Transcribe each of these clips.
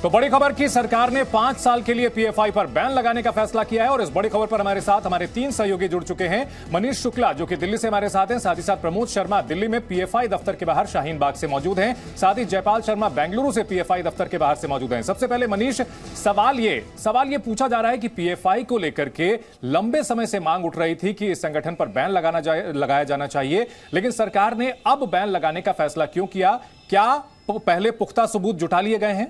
तो बड़ी खबर की सरकार ने 5 साल के लिए पीएफआई पर बैन लगाने का फैसला किया है और इस बड़ी खबर पर हमारे साथ हमारे 3 सहयोगी जुड़ चुके हैं। मनीष शुक्ला जो कि दिल्ली से हमारे साथ हैं, साथ ही साथ प्रमोद शर्मा दिल्ली में पीएफआई दफ्तर के बाहर शाहीन बाग से मौजूद हैं, साथ ही जयपाल शर्मा बेंगलुरु से पीएफआई दफ्तर के बाहर से मौजूद हैं। सबसे पहले मनीष, सवाल ये पूछा जा रहा है कि पीएफआई को लेकर के लंबे समय से मांग उठ रही थी कि इस संगठन पर बैन लगाया जाना चाहिए, लेकिन सरकार ने अब बैन लगाने का फैसला क्यों किया? क्या पहले पुख्ता सबूत जुटा लिए गए हैं?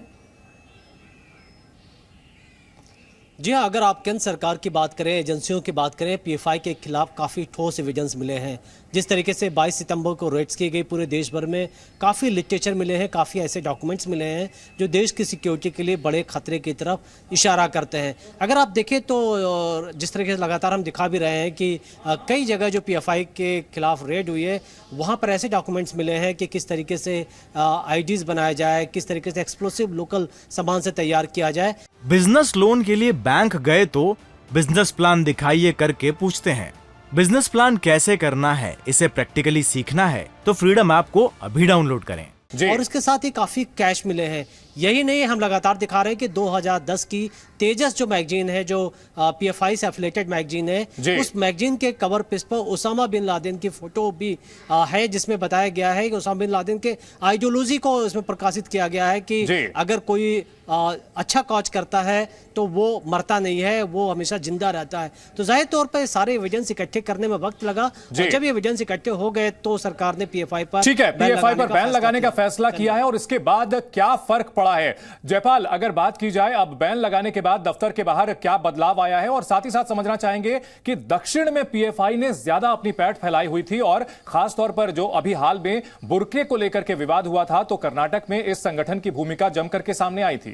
जी हाँ, अगर आप केंद्र सरकार की बात करें, एजेंसियों की बात करें, पीएफआई के खिलाफ काफ़ी ठोस एविडेंस मिले हैं। जिस तरीके से 22 सितंबर को रेड्स की गई पूरे देश भर में, काफ़ी लिटरेचर मिले हैं, काफ़ी ऐसे डॉक्यूमेंट्स मिले हैं जो देश की सिक्योरिटी के लिए बड़े खतरे की तरफ इशारा करते हैं। अगर आप देखें तो जिस तरीके से लगातार हम दिखा भी रहे हैं कि कई जगह जो पीएफआई के खिलाफ रेड हुई है, वहाँ पर ऐसे डॉक्यूमेंट्स मिले हैं कि किस तरीके से आईडीज बनाया जाए, किस तरीके से एक्सप्लोसिव लोकल सामान से तैयार किया जाए। बिजनेस लोन के लिए बैंक गए तो बिजनेस प्लान दिखाइए करके पूछते हैं। बिजनेस प्लान कैसे करना है, इसे प्रैक्टिकली सीखना है तो फ्रीडम ऐप को अभी डाउनलोड करें। और इसके साथ ही काफी कैश मिले हैं। यही नहीं, हम लगातार दिखा रहे हैं कि 2010 की तेजस जो मैगजीन है, जो पीएफआई से एफिलेटेड मैगजीन है, उस मैगजीन के कवर पेज पर उसामा बिन लादेन की फोटो भी है, जिसमें बताया गया है कि उसामा बिन लादेन के आइडियोलॉजी को इसमें प्रकाशित किया गया है कि अगर कोई अच्छा कॉज करता है तो वो मरता नहीं है, वो हमेशा जिंदा रहता है। तो जाहिर तौर पर सारे एविडेंस इकट्ठे करने में वक्त लगा और जब ये एविडेंस इकट्ठे हो गए तो सरकार ने पीएफआई पर बैन लगाने का फैसला किया है। और इसके बाद क्या फर्क पड़ा है? जयपाल, अगर बात की जाए अब बैन लगाने के बाद दफ्तर के बाहर क्या बदलाव आया है, और साथ ही साथ समझना चाहेंगे कि दक्षिण में पीएफआई ने ज्यादा अपनी पैठ फैलाई हुई थी और खासतौर पर जो अभी हाल में बुर्के को लेकर के विवाद हुआ था, तो कर्नाटक में इस संगठन की भूमिका जमकर के सामने आई थी।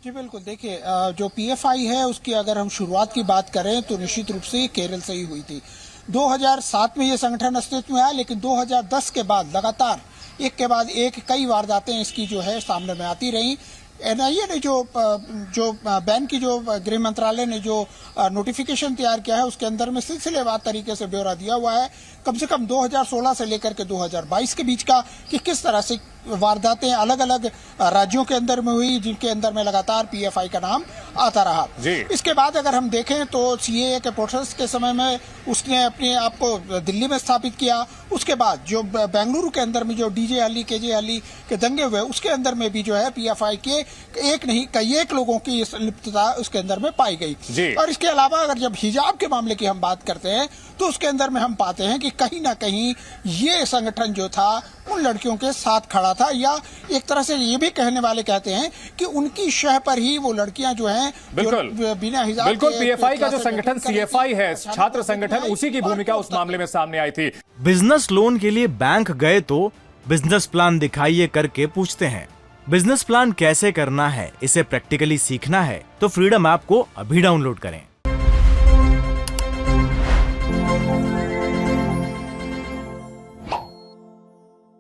जी बिल्कुल, देखिए जो पीएफआई है उसकी अगर हम शुरुआत की बात करें तो निश्चित रूप से केरल से ही हुई थी। 2007 में ये संगठन अस्तित्व में आया, लेकिन 2010 के बाद लगातार एक के बाद एक कई वारदातें इसकी जो है सामने में आती रही। एनआईए ने जो बैन की जो गृह मंत्रालय ने जो नोटिफिकेशन तैयार किया है उसके अंदर में सिलसिलेवार तरीके से ब्यौरा दिया हुआ है, कम से कम 2016 से लेकर के 2022 के बीच का, कि किस तरह से वारदातें अलग अलग राज्यों के अंदर में हुई, जिनके अंदर में लगातार पीएफआई का नाम आता रहा। इसके बाद अगर हम देखें तो सीएए के प्रोसेस के समय में उसने अपने आप को दिल्ली में स्थापित किया। उसके बाद जो बेंगलुरु के अंदर में जो डीजे अली केजे अली के दंगे हुए, उसके अंदर में भी जो है पीएफआई के एक नहीं कई एक लोगों की लिप्तता उसके अंदर में पाई गई। और इसके अलावा अगर जब हिजाब के मामले की हम बात करते हैं तो उसके अंदर में हम पाते हैं कि कहीं ना कहीं ये संगठन जो था उन लड़कियों के साथ खड़ा था, या एक तरह से ये भी कहने वाले कहते हैं कि उनकी शह पर ही वो लड़कियां जो हैं बिना हिजाब। बिल्कुल, पीएफआई का जो संगठन सीएफआई है, छात्र संगठन, उसी की भूमिका उस मामले में सामने आई थी। बिजनेस लोन के लिए बैंक गए तो बिजनेस प्लान दिखाइए करके पूछते हैं। बिजनेस प्लान कैसे करना है, इसे प्रैक्टिकली सीखना है तो फ्रीडम ऐप को अभी डाउनलोड करें।